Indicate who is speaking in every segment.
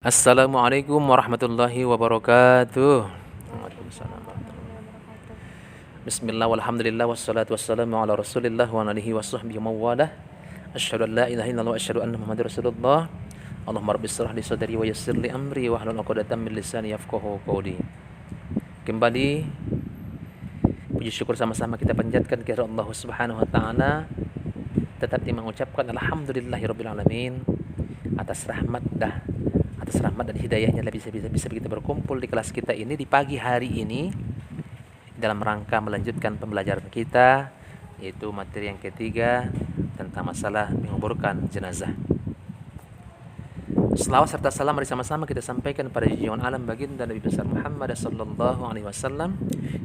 Speaker 1: Assalamualaikum warahmatullahi wabarakatuh. Waalaikumsalam warahmatullahi wabarakatuh. Bismillah walhamdulillah wassalatu wassalamu ala rasulillah wa alihi wa sahbihi mawalah. Asyhadu an la ilaha illallah wa asyhadu anna muhammadar rasulullah. Allahumma rabbi shrah li sadri wa yassir li amri wa hlul 'uqdatam min lisani yafqahu qawli. Kembali puji syukur sama-sama kita panjatkan kepada Allah Subhanahu wa taala, tetap mengucapkan alhamdulillahirabbil alamin atas rahmat dan hidayahnya bisa kita berkumpul di kelas kita ini di pagi hari ini dalam rangka melanjutkan pembelajaran kita, yaitu materi yang ketiga tentang masalah menguburkan jenazah. Selawat serta salam mari sama-sama kita sampaikan pada junjungan alam baginda Nabi besar Muhammad sallallahu alaihi wasallam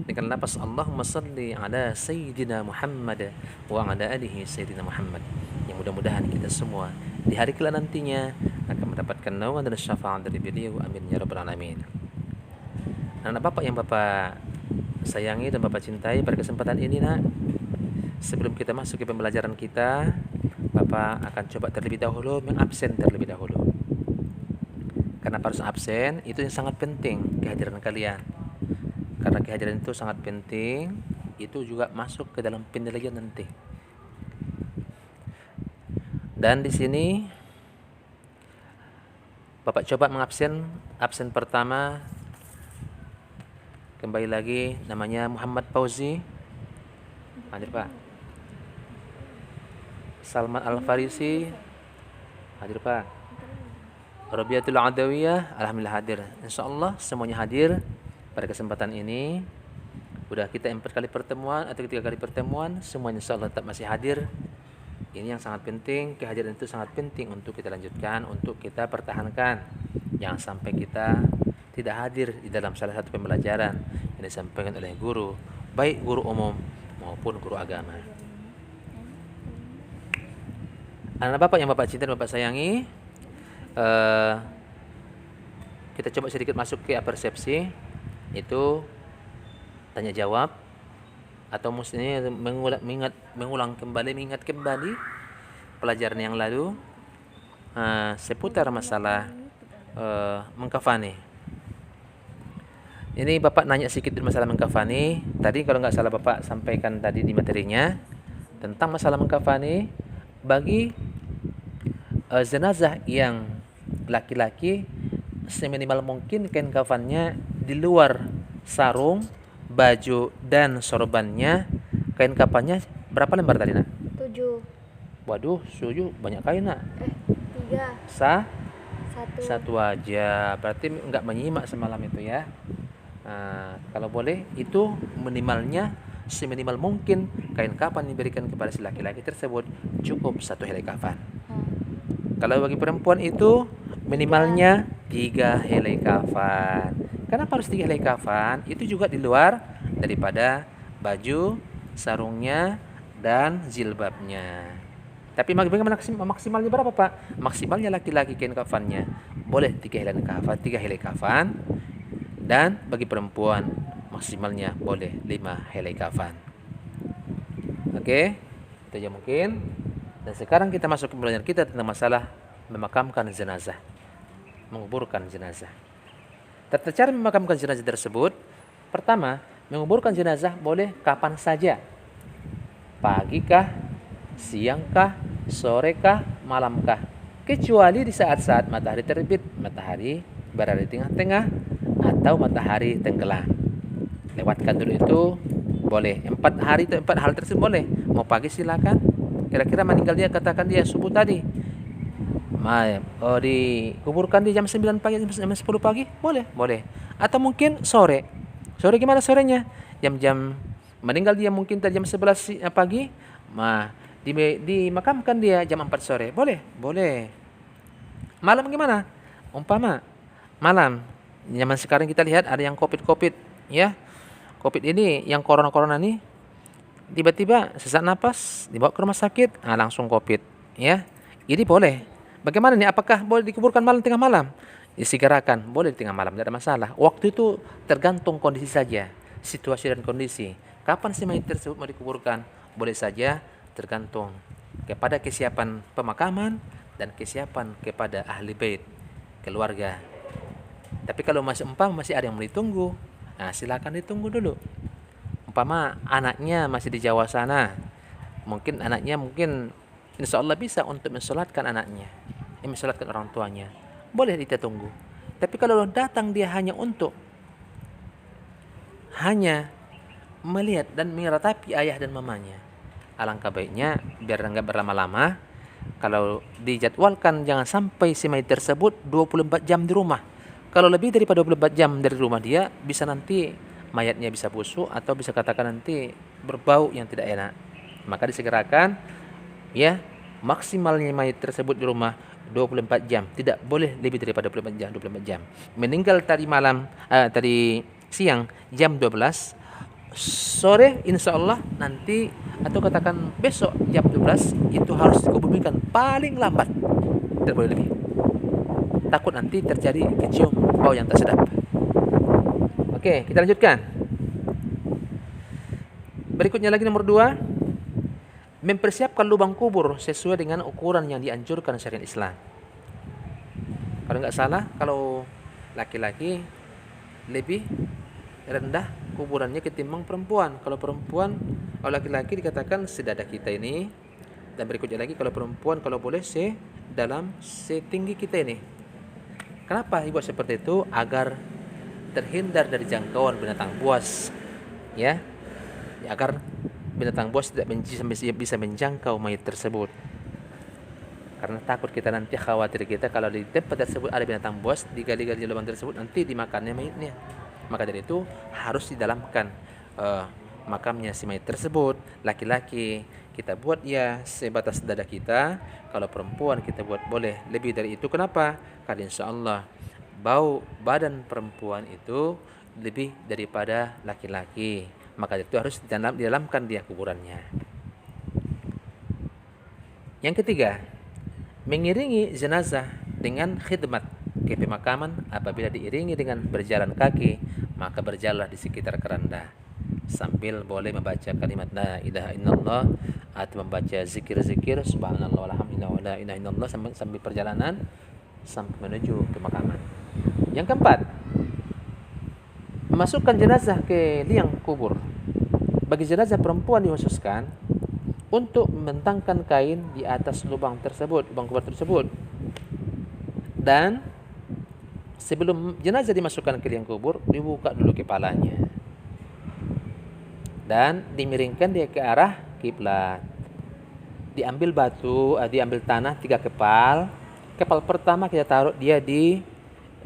Speaker 1: dengan lafaz Allahumma shalli ala sayyidina Muhammad wa ala alihi sayyidina Muhammad. Yang mudah-mudahan kita semua di hari kelak nantinya akan mendapatkan naungan dan syafaat dari beliau, amin ya rabbal alamin. Anak bapak yang bapak sayangi dan bapak cintai, pada kesempatan ini nak, sebelum kita masuk ke pembelajaran kita, bapak akan coba terlebih dahulu mengabsen terlebih dahulu. Karena harus absen itu yang sangat penting kehadiran kalian. Karena kehadiran itu sangat penting, itu juga masuk ke dalam penilaian nanti. Dan di sini bapak coba mengabsen, absen pertama kembali lagi namanya Muhammad Fauzi. Hadir Pak. Salman Al-Farisi. Hadir Pak. Rabiatul Adawiyah, alhamdulillah hadir. Insyaallah semuanya hadir pada kesempatan ini. Udah kita 4 kali pertemuan atau 3 kali pertemuan, semuanya insyaallah tetap masih hadir. Ini yang sangat penting, kehadiran itu sangat penting untuk kita lanjutkan, untuk kita pertahankan. Jangan sampai kita tidak hadir di dalam salah satu pembelajaran yang disampaikan oleh guru, baik guru umum maupun guru agama. Anak bapak yang bapak cintai dan bapak sayangi, kita coba sedikit masuk ke persepsi, itu tanya jawab atau mestinya mengulang kembali, mengingat kembali pelajaran yang lalu seputar masalah mengkafani. Ini bapak nanya sedikit masalah mengkafani. Tadi kalau nggak salah bapak sampaikan tadi di materinya tentang masalah mengkafani bagi jenazah yang laki-laki, seminimal mungkin kain kafannya di luar sarung, baju dan sorbannya. Kain kafannya berapa lembar tadi nak?
Speaker 2: 7.
Speaker 1: Waduh, 7 banyak kain nak.
Speaker 2: 3.
Speaker 1: 1 aja. Berarti enggak menyimak semalam itu ya. Nah, kalau boleh itu minimalnya seminimal mungkin kain kafan diberikan kepada si laki-laki tersebut cukup 1 helai kafan. Kalau bagi perempuan itu minimalnya 3 helai kafan. Kenapa harus 3 helai kafan? Itu juga di luar daripada baju, sarungnya, dan jilbabnya. Tapi bagaimana maksimalnya berapa Pak? Maksimalnya laki-laki kain kafannya boleh 3 helai kafan, dan bagi perempuan maksimalnya boleh 5 helai kafan. Oke, itu aja mungkin. Dan sekarang kita masuk ke pembelajaran kita tentang masalah memakamkan jenazah, menguburkan jenazah. Tata cara memakamkan jenazah tersebut, pertama, menguburkan jenazah boleh kapan saja. Pagi kah, siang kah, sore kah, malam kah. Kecuali di saat-saat matahari terbit, matahari berada di tengah-tengah, atau matahari tenggelam. Lewatkan dulu itu boleh. 4 hari itu 4 hal tersebut boleh. Mau pagi silakan. Kira-kira meninggal dia, katakan dia subuh tadi, dikuburkan di jam 9 pagi, jam 10 pagi, boleh. Atau mungkin sore gimana sorenya? Jam meninggal dia mungkin jam 11 pagi, dimakamkan dia jam 4 sore, boleh. Malam gimana? Umpama malam, zaman sekarang kita lihat ada yang covid ya. Covid ini, yang corona nih, tiba-tiba sesak napas, dibawa ke rumah sakit, langsung covid ya. Ini boleh. Bagaimana nih? Apakah boleh dikuburkan tengah malam? Disegerakan, boleh di tengah malam, tidak ada masalah. Waktu itu tergantung kondisi saja, situasi dan kondisi. Kapan si mayat tersebut mau dikuburkan? Boleh saja, tergantung kepada kesiapan pemakaman dan kesiapan kepada ahli bait, keluarga Tapi kalau masih ada yang mau ditunggu, nah silakan ditunggu dulu. Umpama anaknya masih di Jawa sana, mungkin anaknya insya Allah bisa untuk mensolatkan anaknya, mensolatkan orang tuanya, boleh kita tunggu. Tapi kalau datang dia hanya melihat dan meratapi ayah dan mamanya, alangkah baiknya biar nggak berlama-lama, kalau dijadwalkan jangan sampai si mayit tersebut 24 jam di rumah. Kalau lebih daripada 24 jam dari rumah dia, bisa nanti mayatnya bisa busuk atau bisa katakan nanti berbau yang tidak enak. Maka disegerakan ya, maksimalnya mayat tersebut di rumah 24 jam, tidak boleh lebih daripada 24 jam. Meninggal tadi siang jam 12, sore insya Allah nanti atau katakan besok jam 12 itu harus dikuburkan paling lambat, tidak boleh lebih. Takut nanti terjadi kecium bau yang tak sedap. Oke, kita lanjutkan. Berikutnya lagi nomor 2, mempersiapkan lubang kubur sesuai dengan ukuran yang dianjurkan syariat Islam. Kalau nggak salah, kalau laki-laki lebih rendah kuburannya ketimbang perempuan. Kalau laki-laki dikatakan sedada kita ini, dan berikutnya lagi kalau perempuan kalau boleh setinggi kita ini. Kenapa dibuat seperti itu? Agar terhindar dari jangkauan binatang buas, ya, agar binatang buas tidak bisa menjangkau mayat tersebut. Karena takut kita nanti, khawatir kita kalau di tempat tersebut ada binatang buas, digali-gali lubang tersebut nanti dimakannya mayatnya. Maka dari itu harus didalamkan makamnya si mayat tersebut. Laki-laki kita buat ya sebatas dada kita, kalau perempuan kita buat boleh lebih dari itu. Kenapa? Karena insya Allah bau badan perempuan itu lebih daripada laki-laki, maka itu harus didalamkan dia kuburannya. Yang ketiga, mengiringi jenazah dengan khidmat ke pemakaman. Apabila diiringi dengan berjalan kaki, maka berjalanlah di sekitar keranda sambil boleh membaca kalimat la ilaha illallah atau membaca zikir-zikir subhanallah walhamdulillah wala ilaha illallah sambil perjalanan sampai menuju pemakaman. Yang keempat, memasukkan jenazah ke liang kubur. Bagi jenazah perempuan dikhususkan untuk membentangkan kain di atas lubang kubur tersebut. Dan sebelum jenazah dimasukkan ke liang kubur, dibuka dulu kepalanya dan dimiringkan dia ke arah kiblat. Diambil tanah 3 kepal. Kepal pertama kita taruh dia di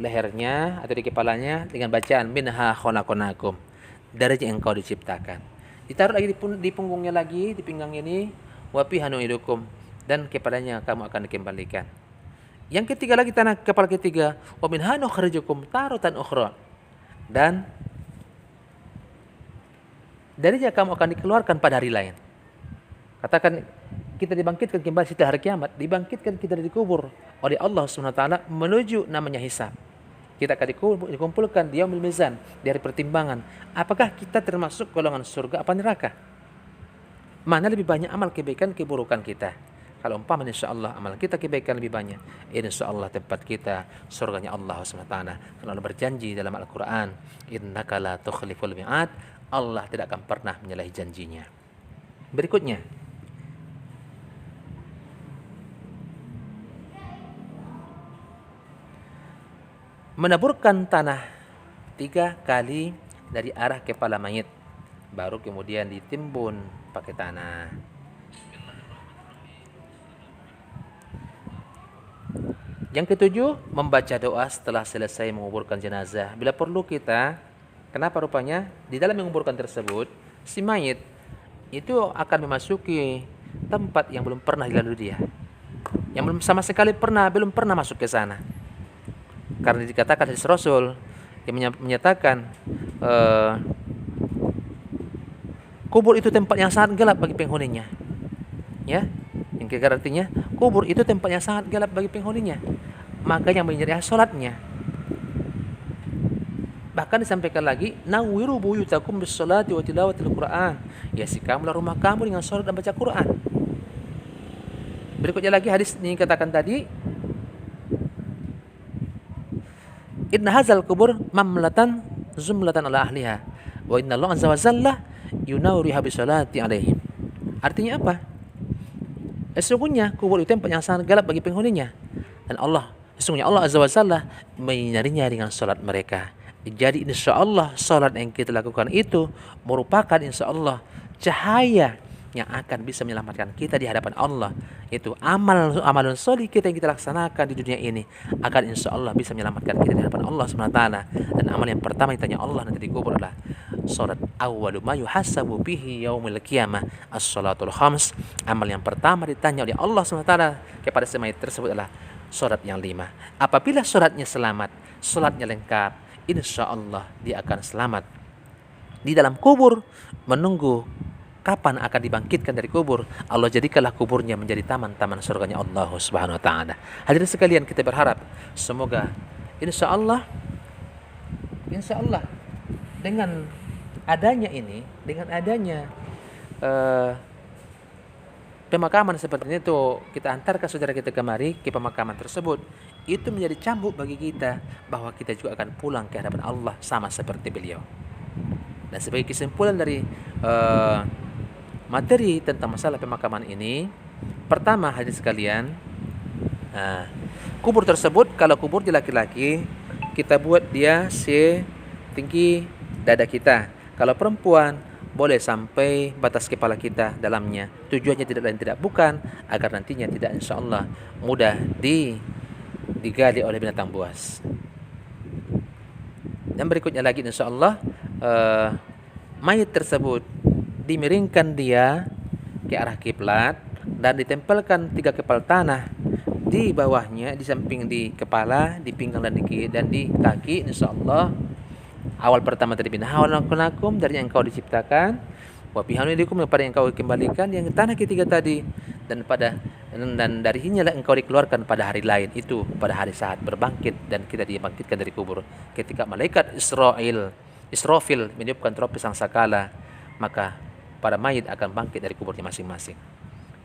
Speaker 1: lehernya atau di kepalanya dengan bacaan minha khalaqnakum, dari yang engkau diciptakan. Ditaruh lagi di punggungnya lagi, di pinggang ini, wa fiha nu'idukum, dan kepalanya kamu akan dikembalikan. Yang ketiga lagi, kepala ketiga, wa minha nukhrijukum taratan ukhra, dan darinya kamu akan dikeluarkan pada hari lain. Katakan kita dibangkitkan kembali setelah hari kiamat, dibangkitkan kita dikubur oleh Allah SWT menuju namanya hisab. Kita akan dikumpulkan di yaumil mizan, di hari pertimbangan. Apakah kita termasuk golongan surga apa neraka? Mana lebih banyak amal kebaikan keburukan kita? Kalau umpamanya insyaallah amal kita kebaikan lebih banyak, insyaallah tempat kita surganya Allah SWT. Karena Allah berjanji dalam Al-Quran, innaka la tukhliful mi'ad, Allah tidak akan pernah menyalahi janjinya. Berikutnya, menaburkan tanah 3 kali dari arah kepala mayit, baru kemudian ditimbun pakai tanah. Yang ketujuh, membaca doa setelah selesai menguburkan jenazah. Bila perlu kita, kenapa rupanya di dalam menguburkan tersebut, si mayit itu akan memasuki tempat yang belum pernah dilalui dia, yang belum sama sekali belum pernah masuk ke sana. Karena dikatakan hadis Rasul yang menyatakan kubur itu tempat yang sangat gelap bagi penghuninya. Ya, yang kira artinya kubur itu tempat yang sangat gelap bagi penghuninya. Maka yang menjadi salatnya. Bahkan disampaikan lagi, nawwiru buyutakum bis-sholati wa tilawatil Qur'an. Ya, kamulah rumah kamu dengan salat dan baca Quran. Berikutnya lagi hadis ini katakan tadi, Inna hadzal kubur mamlatan zumlatan ala ahliha wa inna Allah azza wa jalla yunawriha bisalati alaihim. Artinya apa? Sesungguhnya kubur itu tempat yang sangat gelap bagi penghuninya, dan sesungguhnya Allah azza wa jalla menyinarinya dengan salat mereka. Jadi insya Allah salat yang kita lakukan itu merupakan insya Allah cahaya yang akan bisa menyelamatkan kita di hadapan Allah. Itu amalan solih kita yang kita laksanakan di dunia ini akan insya Allah bisa menyelamatkan kita di hadapan Allah SWT. Dan amal yang pertama yang ditanya Allah nanti di kubur adalah salat. Awwalu ma yuhasabu bihi yaumil qiyamah as-salatul khams. Amal yang pertama ditanya oleh Allah SWT kepada si mayit tersebut adalah salat yang 5. Apabila salatnya selamat, salatnya lengkap, insya Allah dia akan selamat di dalam kubur, menunggu kapan akan dibangkitkan dari kubur. Allah jadikanlah kuburnya menjadi taman-taman surganya Allah Subhanahu wa taala. Hadirin sekalian, kita berharap semoga insya Allah dengan adanya pemakaman seperti ini tuh, kita antarkan saudara kita kemari ke pemakaman tersebut, itu menjadi cambuk bagi kita bahwa kita juga akan pulang ke hadapan Allah sama seperti beliau. Dan sebagai kesimpulan dari materi tentang masalah pemakaman ini, pertama hadirin sekalian, kubur tersebut, kalau kubur di laki-laki, kita buat dia setinggi dada kita. Kalau perempuan, boleh sampai batas kepala kita dalamnya. Tujuannya tidak lain tidak bukan agar nantinya tidak insya Allah mudah digali oleh binatang buas. Dan berikutnya lagi insya Allah, mayit tersebut dimiringkan dia ke arah kiblat dan ditempelkan 3 kepal tanah di bawahnya, di samping di kepala, di pinggang dan di kaki. Insyaallah awal pertama tadi binahawalakum, dari yang engkau diciptakan, wa bihamdikum, kepada yang engkau kembalikan, yang tanah ketiga tadi, dan dari sinilah engkau dikeluarkan pada hari lain, itu pada hari saat berbangkit dan kita dibangkitkan dari kubur. Ketika malaikat Israfil meniupkan trompet sangkakala, maka para mayit akan bangkit dari kuburnya masing-masing.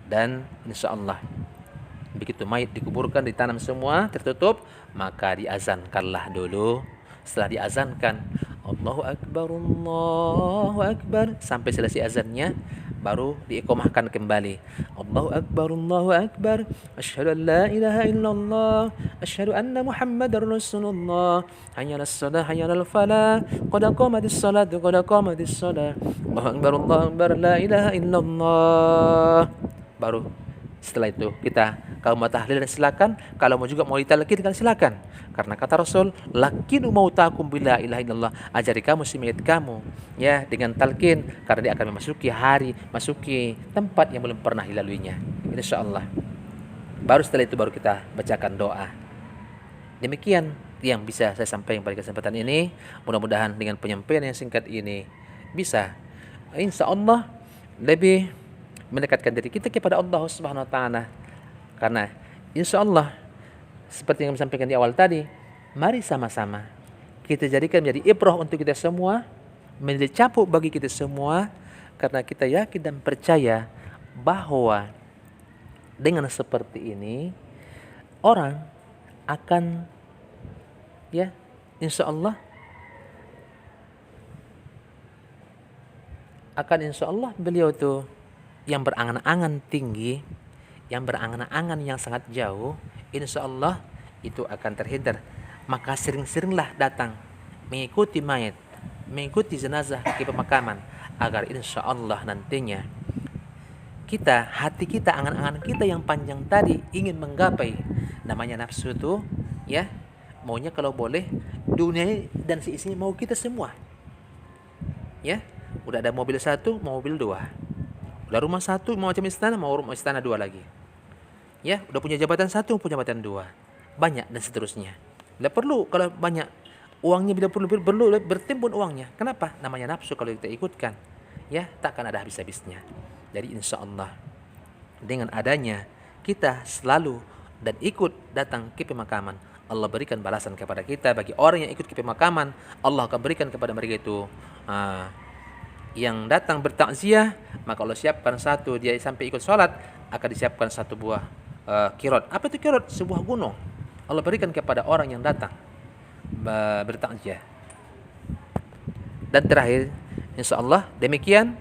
Speaker 1: Dan insya Allah begitu mayit dikuburkan, ditanam semua, tertutup, maka diazankanlah dulu. Setelah diazankan, Allahu Akbar, sampai selesai azannya, baru diiqamahkan kembali. Allahu Akbar, asyhadu an la ilaha illallah, asyhadu anna Muhammadar Rasulullah, hayyalas shalah, hayyalal falah, qad qamatis salatu, qad qamatis shalah. Allahu Akbar, la ilaha illallah. Baru setelah itu kita, kalau mau tahlil dan silakan, kalau mau juga mau ditalqinkan silakan. Karena kata Rasul, lakinu mautakum bila ilaha illallah, ajari kamu si mayit kamu ya dengan talqin, karena dia akan masuki tempat yang belum pernah dilaluinya, insyaallah. Baru setelah itu baru kita bacakan doa. Demikian yang bisa saya sampaikan pada kesempatan ini. Mudah-mudahan dengan penyampaian yang singkat ini bisa insyaallah lebih mendekatkan diri kita kepada Allah Subhanahu wa taala. Karena insyaallah seperti yang saya sampaikan di awal tadi, mari sama-sama kita jadikan menjadi ibrah untuk kita semua, menjadi cambuk bagi kita semua, karena kita yakin dan percaya bahwa dengan seperti ini orang akan insyaallah beliau itu yang berangan-angan tinggi, yang berangan-angan yang sangat jauh, insyaallah itu akan terhindar. Maka sering-seringlah datang mengikuti mayat, mengikuti jenazah ke pemakaman, agar insyaallah nantinya hati kita, angan-angan kita yang panjang tadi ingin menggapai namanya nafsu itu, maunya kalau boleh dunia dan seisinya mau kita semua. Udah ada mobil 1, mau mobil 2. Udah rumah 1, mau macam istana, mau rumah istana 2 lagi. Udah punya jabatan 1, punya jabatan 2. Banyak dan seterusnya. Tidak perlu kalau banyak uangnya, bila perlu bertimbun uangnya. Kenapa? Namanya nafsu kalau kita ikutkan. Takkan ada habis-habisnya. Jadi insyaallah dengan adanya kita selalu dan ikut datang ke pemakaman, Allah berikan balasan kepada kita. Bagi orang yang ikut ke pemakaman, Allah akan berikan kepada mereka itu yang datang bertakziah, maka Allah siapkan satu, dia sampai ikut sholat akan disiapkan 1 buah kirot. Apa itu kirot? Sebuah gunung Allah berikan kepada orang yang datang. bertakziah. Dan terakhir, insyaallah demikian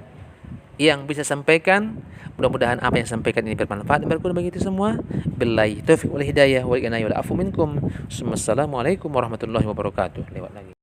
Speaker 1: yang bisa sampaikan. Mudah-mudahan apa yang sampaikan ini bermanfaat dan berguna bagi kita semua. Billahi taufiq wal hidayah wal inayah wal afu minkum. Assalamualaikum warahmatullahi wabarakatuh. Lewat lagi.